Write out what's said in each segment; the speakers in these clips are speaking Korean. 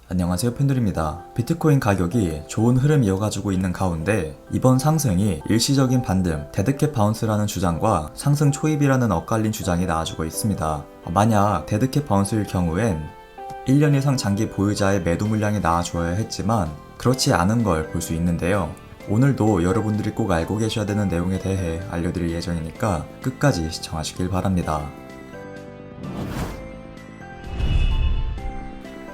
안녕하세요, 팬들입니다. 비트코인 가격이 좋은 흐름 이어가지고 있는 가운데 이번 상승이 일시적인 반등, 데드캣 바운스라는 주장과 상승 초입이라는 엇갈린 주장이 나와주고 있습니다. 만약 데드캣 바운스일 경우엔 1년 이상 장기 보유자의 매도 물량이 나와줘야 했지만 그렇지 않은 걸 볼 수 있는데요. 오늘도 여러분들이 꼭 알고 계셔야 되는 내용에 대해 알려드릴 예정이니까 끝까지 시청하시길 바랍니다.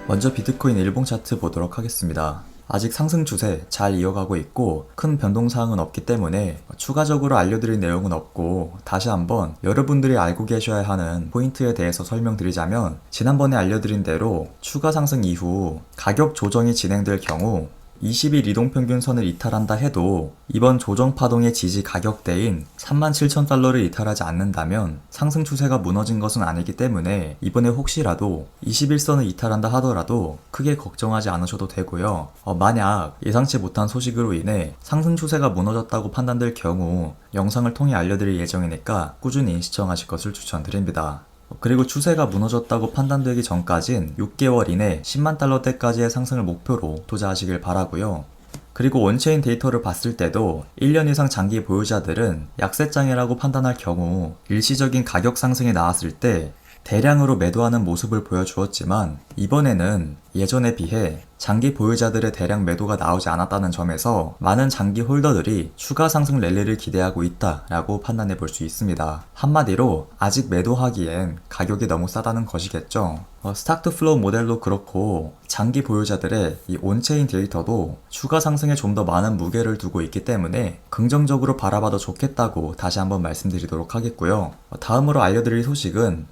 먼저 비트코인 일봉 차트 보도록 하겠습니다. 아직 상승 추세 잘 이어가고 있고 큰 변동사항은 없기 때문에 추가적으로 알려드릴 내용은 없고, 다시 한번 여러분들이 알고 계셔야 하는 포인트에 대해서 설명드리자면, 지난번에 알려드린 대로 추가 상승 이후 가격 조정이 진행될 경우 20일 이동평균선을 이탈한다 해도 이번 조정 파동의 지지 가격대인 37,000달러를 이탈하지 않는다면 상승 추세가 무너진 것은 아니기 때문에 이번에 혹시라도 21선을 이탈한다 하더라도 크게 걱정하지 않으셔도 되고요. 만약 예상치 못한 소식으로 인해 상승 추세가 무너졌다고 판단될 경우 영상을 통해 알려드릴 예정이니까 꾸준히 시청하실 것을 추천드립니다. 그리고 추세가 무너졌다고 판단되기 전까진 6개월 이내 10만 달러대까지의 상승을 목표로 투자하시길 바라고요. 그리고 원체인 데이터를 봤을 때도 1년 이상 장기 보유자들은 약세장이라고 판단할 경우 일시적인 가격 상승이 나왔을 때 대량으로 매도하는 모습을 보여주었지만, 이번에는 예전에 비해 장기 보유자들의 대량 매도가 나오지 않았다는 점에서 많은 장기 홀더들이 추가 상승 랠리를 기대하고 있다라고 판단해 볼 수 있습니다. 한마디로 아직 매도하기엔 가격이 너무 싸다는 것이겠죠. 스탁 투 플로우 모델도 그렇고 장기 보유자들의 이 온체인 데이터도 추가 상승에 좀 더 많은 무게를 두고 있기 때문에 긍정적으로 바라봐도 좋겠다고 다시 한번 말씀드리도록 하겠고요. 다음으로 알려드릴 소식은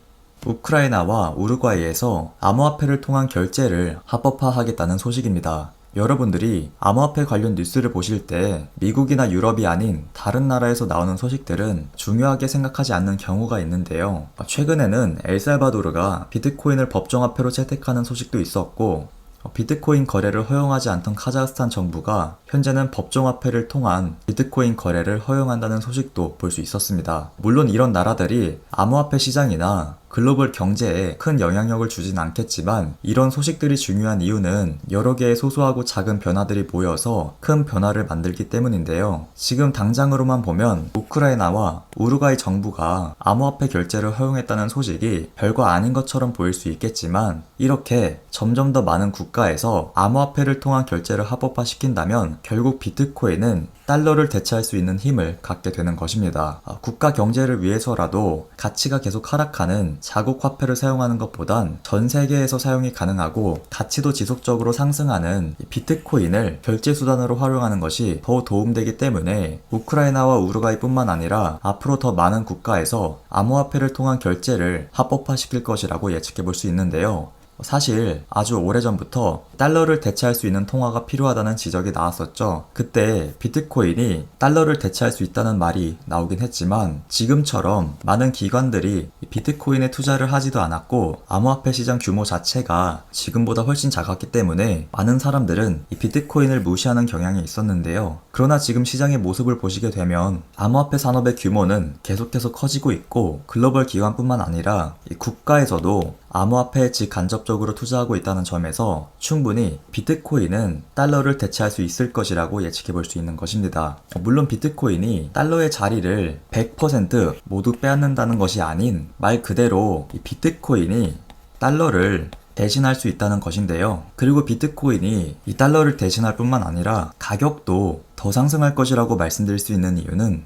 우크라이나와 우루과이에서 암호화폐를 통한 결제를 합법화하겠다는 소식입니다. 여러분들이 암호화폐 관련 뉴스를 보실 때 미국이나 유럽이 아닌 다른 나라에서 나오는 소식들은 중요하게 생각하지 않는 경우가 있는데요. 최근에는 엘살바도르가 비트코인을 법정화폐로 채택하는 소식도 있었고, 비트코인 거래를 허용하지 않던 카자흐스탄 정부가 현재는 법정화폐를 통한 비트코인 거래를 허용한다는 소식도 볼 수 있었습니다. 물론 이런 나라들이 암호화폐 시장이나 글로벌 경제에 큰 영향력을 주진 않겠지만, 이런 소식들이 중요한 이유는 여러 개의 소소하고 작은 변화들이 모여서 큰 변화를 만들기 때문인데요. 지금 당장으로만 보면 우크라이나와 우루과이 정부가 암호화폐 결제를 허용했다는 소식이 별거 아닌 것처럼 보일 수 있겠지만, 이렇게 점점 더 많은 국가에서 암호화폐를 통한 결제를 합법화시킨다면 결국 비트코인은 달러를 대체할 수 있는 힘을 갖게 되는 것입니다. 국가 경제를 위해서라도 가치가 계속 하락하는 자국 화폐를 사용하는 것보단 전 세계에서 사용이 가능하고 가치도 지속적으로 상승하는 비트코인을 결제 수단으로 활용하는 것이 더 도움되기 때문에 우크라이나와 우루과이뿐만 아니라 앞으로 더 많은 국가에서 암호화폐를 통한 결제를 합법화시킬 것이라고 예측해 볼 수 있는데요. 사실 아주 오래전부터 달러를 대체할 수 있는 통화가 필요하다는 지적이 나왔었죠. 그때 비트코인이 달러를 대체할 수 있다는 말이 나오긴 했지만, 지금처럼 많은 기관들이 비트코인에 투자를 하지도 않았고 암호화폐 시장 규모 자체가 지금보다 훨씬 작았기 때문에 많은 사람들은 이 비트코인을 무시하는 경향이 있었는데요. 그러나 지금 시장의 모습을 보시게 되면 암호화폐 산업의 규모는 계속해서 커지고 있고, 글로벌 기관뿐만 아니라 이 국가에서도 암호화폐에 직간접적으로 투자하고 있다는 점에서 충분히 비트코인은 달러를 대체할 수 있을 것이라고 예측해 볼 수 있는 것입니다. 물론 비트코인이 달러의 자리를 100% 모두 빼앗는다는 것이 아닌, 말 그대로 이 비트코인이 달러를 대신할 수 있다는 것인데요. 그리고 비트코인이 이 달러를 대신할 뿐만 아니라 가격도 더 상승할 것이라고 말씀드릴 수 있는 이유는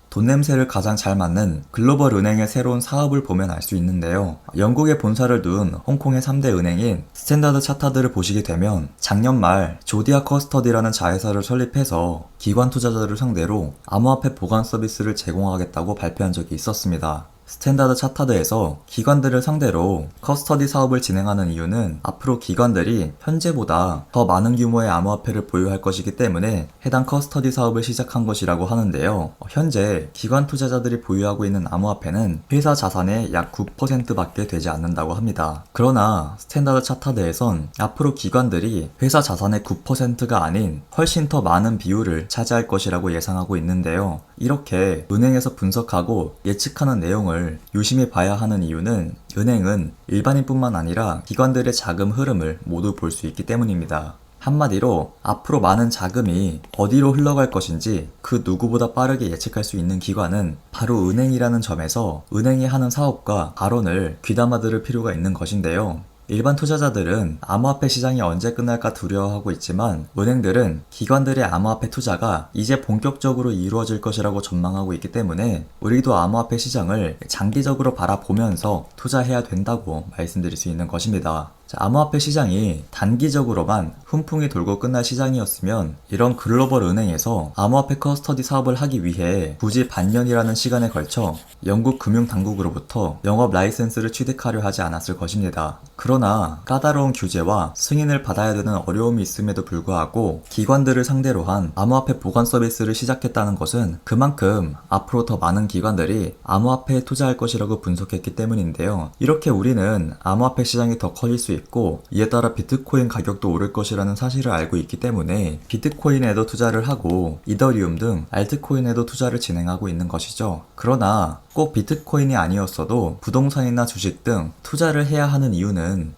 돈 냄새를 가장 잘 맡는 글로벌 은행의 새로운 사업을 보면 알 수 있는데요. 영국에 본사를 둔 홍콩의 3대 은행인 스탠다드 차타드를 보시게 되면 작년 말 조디아 커스터디라는 자회사를 설립해서 기관 투자자들을 상대로 암호화폐 보관 서비스를 제공하겠다고 발표한 적이 있었습니다. 스탠다드 차타드에서 기관들을 상대로 커스터디 사업을 진행하는 이유는 앞으로 기관들이 현재보다 더 많은 규모의 암호화폐를 보유할 것이기 때문에 해당 커스터디 사업을 시작한 것이라고 하는데요. 현재 기관 투자자들이 보유하고 있는 암호화폐는 회사 자산의 약 9%밖에 되지 않는다고 합니다. 그러나 스탠다드 차타드에선 앞으로 기관들이 회사 자산의 9%가 아닌 훨씬 더 많은 비율을 차지할 것이라고 예상하고 있는데요. 이렇게 은행에서 분석하고 예측하는 내용을 유심히 봐야 하는 이유는 은행은 일반인뿐만 아니라 기관들의 자금 흐름을 모두 볼 수 있기 때문입니다. 한마디로 앞으로 많은 자금이 어디로 흘러갈 것인지 그 누구보다 빠르게 예측할 수 있는 기관은 바로 은행이라는 점에서 은행이 하는 사업과 발언을 귀담아 들을 필요가 있는 것인데요. 일반 투자자들은 암호화폐 시장이 언제 끝날까 두려워하고 있지만 은행들은 기관들의 암호화폐 투자가 이제 본격적으로 이루어질 것이라고 전망하고 있기 때문에 우리도 암호화폐 시장을 장기적으로 바라보면서 투자해야 된다고 말씀드릴 수 있는 것입니다. 암호화폐 시장이 단기적으로만 훈풍이 돌고 끝날 시장이었으면 이런 글로벌 은행에서 암호화폐 커스터디 사업을 하기 위해 굳이 반년이라는 시간에 걸쳐 영국 금융당국으로부터 영업 라이센스를 취득하려 하지 않았을 것입니다. 그러나 까다로운 규제와 승인을 받아야 되는 어려움이 있음에도 불구하고 기관들을 상대로 한 암호화폐 보관 서비스를 시작했다는 것은 그만큼 앞으로 더 많은 기관들이 암호화폐에 투자할 것이라고 분석했기 때문인데요. 이렇게 우리는 암호화폐 시장이 더 커질 수 있고 이에 따라 비트코인 가격도 오를 것이라는 사실을 알고 있기 때문에 비트코인에도 투자를 하고 이더리움 등 알트코인에도 투자를 진행하고 있는 것이죠. 그러나 꼭 비트코인이 아니었어도 부동산이나 주식 등 투자를 해야 하는 이유는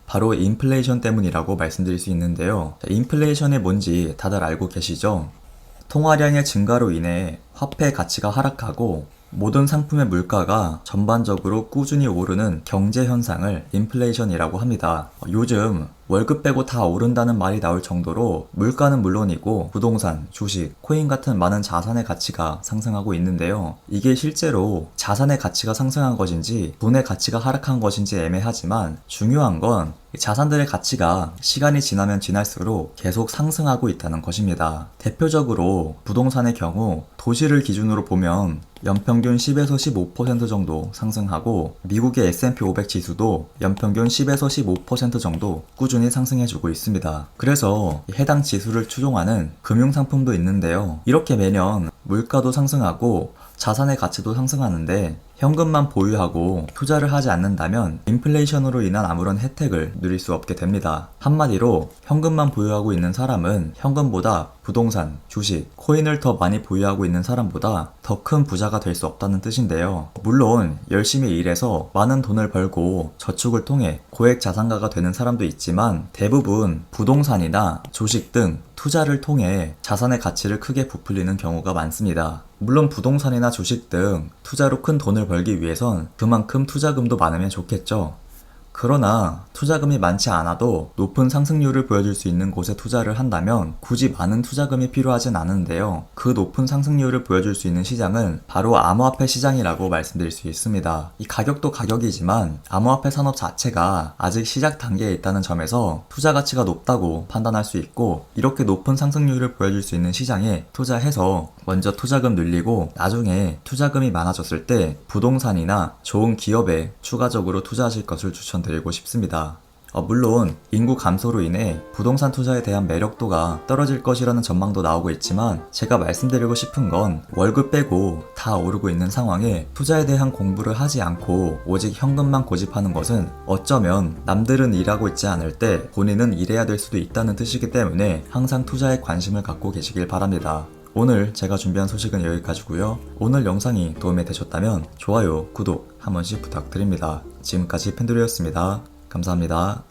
바로 인플레이션 때문이라고 말씀드릴 수 있는데요. 인플레이션이 뭔지 다들 알고 계시죠? 통화량의 증가로 인해 화폐의 가치가 하락하고 모든 상품의 물가가 전반적으로 꾸준히 오르는 경제 현상을 인플레이션이라고 합니다. 요즘 월급 빼고 다 오른다는 말이 나올 정도로 물가는 물론이고 부동산, 주식, 코인 같은 많은 자산의 가치가 상승하고 있는데요. 이게 실제로 자산의 가치가 상승한 것인지 돈의 가치가 하락한 것인지 애매하지만 중요한 건 자산들의 가치가 시간이 지나면 지날수록 계속 상승하고 있다는 것입니다. 대표적으로 부동산의 경우 도시를 기준으로 보면 연평균 10에서 15% 정도 상승하고 미국의 S&P 500 지수도 연평균 10에서 15% 정도 꾸준히 상승해주고 있습니다. 그래서 해당 지수를 추종하는 금융상품도 있는데요. 이렇게 매년 물가도 상승하고 자산의 가치도 상승하는데 현금만 보유하고 투자를 하지 않는다면 인플레이션으로 인한 아무런 혜택을 누릴 수 없게 됩니다. 한마디로 현금만 보유하고 있는 사람은 현금보다 부동산, 주식, 코인을 더 많이 보유하고 있는 사람보다 더 큰 부자가 될 수 없다는 뜻인데요. 물론 열심히 일해서 많은 돈을 벌고 저축을 통해 고액 자산가가 되는 사람도 있지만 대부분 부동산이나 주식 등 투자를 통해 자산의 가치를 크게 부풀리는 경우가 많습니다. 물론 부동산이나 주식 등 투자로 큰 돈을 벌기 위해선 그만큼 투자금도 많으면 좋겠죠. 그러나 투자금이 많지 않아도 높은 상승률을 보여줄 수 있는 곳에 투자를 한다면 굳이 많은 투자금이 필요하진 않은데요. 그 높은 상승률을 보여줄 수 있는 시장은 바로 암호화폐 시장이라고 말씀드릴 수 있습니다. 이 가격도 가격이지만 암호화폐 산업 자체가 아직 시작 단계에 있다는 점에서 투자 가치가 높다고 판단할 수 있고 이렇게 높은 상승률을 보여줄 수 있는 시장에 투자해서 먼저 투자금 늘리고 나중에 투자금이 많아졌을 때 부동산이나 좋은 기업에 추가적으로 투자하실 것을 추천드리고 싶습니다. 물론 인구 감소로 인해 부동산 투자에 대한 매력도가 떨어질 것이라는 전망도 나오고 있지만 제가 말씀드리고 싶은 건 월급 빼고 다 오르고 있는 상황에 투자에 대한 공부를 하지 않고 오직 현금만 고집하는 것은 어쩌면 남들은 일하고 있지 않을 때 본인은 일해야 될 수도 있다는 뜻이기 때문에 항상 투자에 관심을 갖고 계시길 바랍니다. 오늘 제가 준비한 소식은 여기까지고요. 오늘 영상이 도움이 되셨다면 좋아요, 구독 한 번씩 부탁드립니다. 지금까지 펜드류였습니다. 감사합니다.